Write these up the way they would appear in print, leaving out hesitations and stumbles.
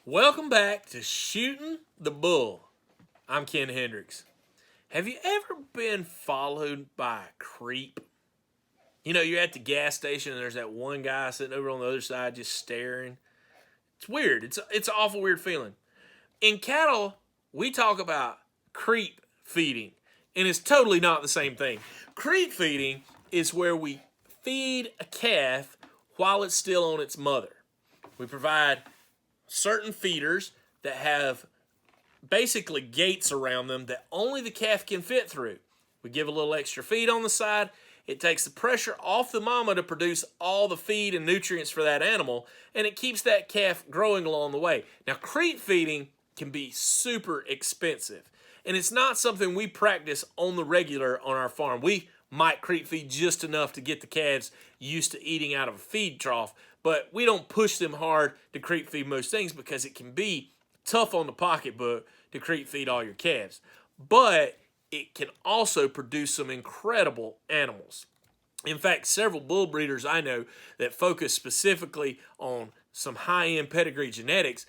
Welcome back to Shooting the Bull. I'm Ken Hendricks. Have you ever been followed by a creep? You know, you're at the gas station and there's that one guy sitting over on the other side just staring. It's weird. It's an awful weird feeling. In cattle, we talk about creep feeding, and it's totally not the same thing. Creep feeding is where we feed a calf while it's still on its mother. We provide certain feeders that have basically gates around them that only the calf can fit through. We give a little extra feed on the side. It takes the pressure off the mama to produce all the feed and nutrients for that animal, and it keeps that calf growing along the way. Now, creep feeding can be super expensive, and it's not something we practice on the regular on our farm. We might creep feed just enough to get the calves used to eating out of a feed trough, but we don't push them hard to creep feed most things because it can be tough on the pocketbook to creep feed all your calves. But it can also produce some incredible animals. In fact, several bull breeders I know that focus specifically on some high-end pedigree genetics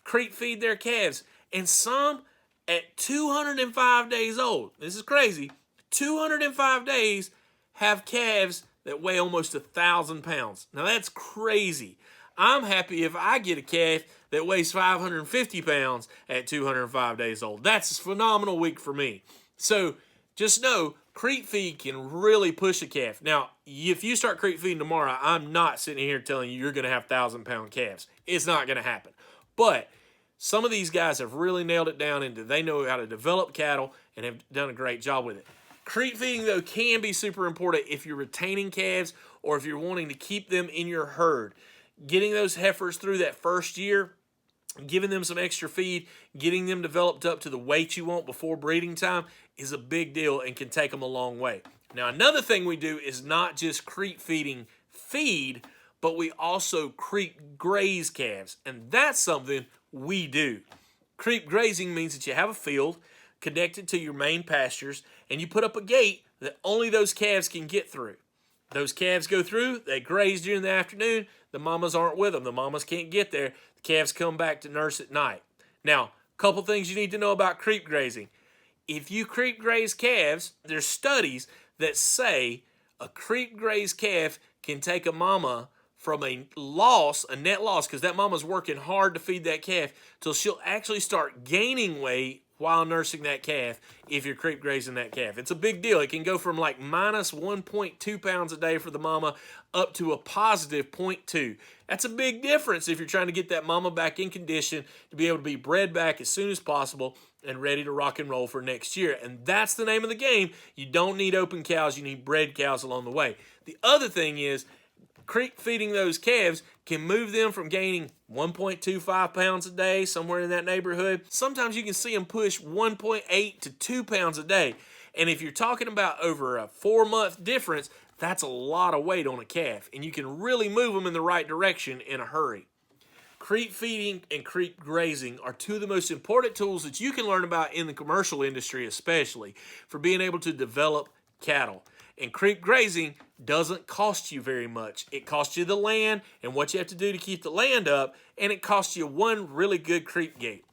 creep feed their calves, and some at 205 days old. This is crazy. 205 days have calves that weigh almost 1,000 pounds. Now that's crazy. I'm happy if I get a calf that weighs 550 pounds at 205 days old. That's a phenomenal week for me. So just know, creep feed can really push a calf. Now, if you start creep feeding tomorrow, I'm not sitting here telling you you're going to have 1,000-pound calves. It's not going to happen. But some of these guys have really nailed it down into they know how to develop cattle and have done a great job with it. Creep feeding, though, can be super important if you're retaining calves or if you're wanting to keep them in your herd. Getting those heifers through that first year, giving them some extra feed, getting them developed up to the weight you want before breeding time is a big deal and can take them a long way. Now, another thing we do is not just creep feeding feed, but we also creep graze calves, and that's something we do. Creep grazing means that you have a field connected to your main pastures, and you put up a gate that only those calves can get through. Those calves go through, they graze during the afternoon, the mamas aren't with them. The mamas can't get there. The calves come back to nurse at night. Now, a couple things you need to know about creep grazing. If you creep graze calves, there's studies that say a creep graze calf can take a mama from a net loss, because that mama's working hard to feed that calf, till she'll actually start gaining weight while nursing that calf if you're creep grazing that calf. It's a big deal. It can go from like minus 1.2 pounds a day for the mama up to a positive 0.2. That's a big difference if you're trying to get that mama back in condition to be able to be bred back as soon as possible and ready to rock and roll for next year. And that's the name of the game. You don't need open cows. You need bred cows along the way. The other thing is, creep feeding those calves can move them from gaining 1.25 pounds a day, somewhere in that neighborhood. Sometimes you can see them push 1.8 to 2 pounds a day. And if you're talking about over a 4-month difference, that's a lot of weight on a calf. And you can really move them in the right direction in a hurry. Creep feeding and creep grazing are two of the most important tools that you can learn about in the commercial industry, especially for being able to develop cattle. And creep grazing doesn't cost you very much. It costs you the land and what you have to do to keep the land up, and it costs you one really good creep gate.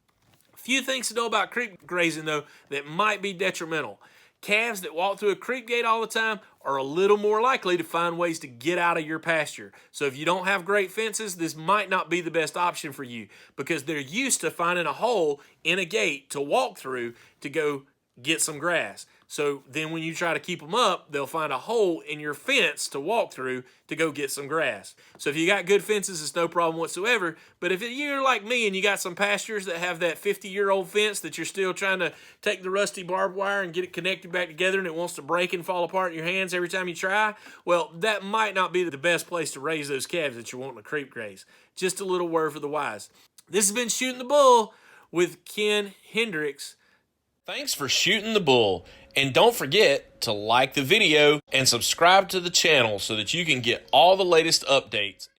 A few things to know about creep grazing, though, that might be detrimental. Calves that walk through a creep gate all the time are a little more likely to find ways to get out of your pasture. So if you don't have great fences, this might not be the best option for you, because they're used to finding a hole in a gate to walk through to go get some grass. So then when you try to keep them up, they'll find a hole in your fence to walk through to go get some grass. So if you got good fences, it's no problem whatsoever. But if you're like me and you got some pastures that have that 50-year-old fence that you're still trying to take the rusty barbed wire and get it connected back together, and it wants to break and fall apart in your hands every time you try, well, that might not be the best place to raise those calves that you're wanting to creep graze. Just a little word for the wise. This has been Shooting the Bull with Ken Hendricks. Thanks for shooting the bull. And don't forget to like the video and subscribe to the channel so that you can get all the latest updates.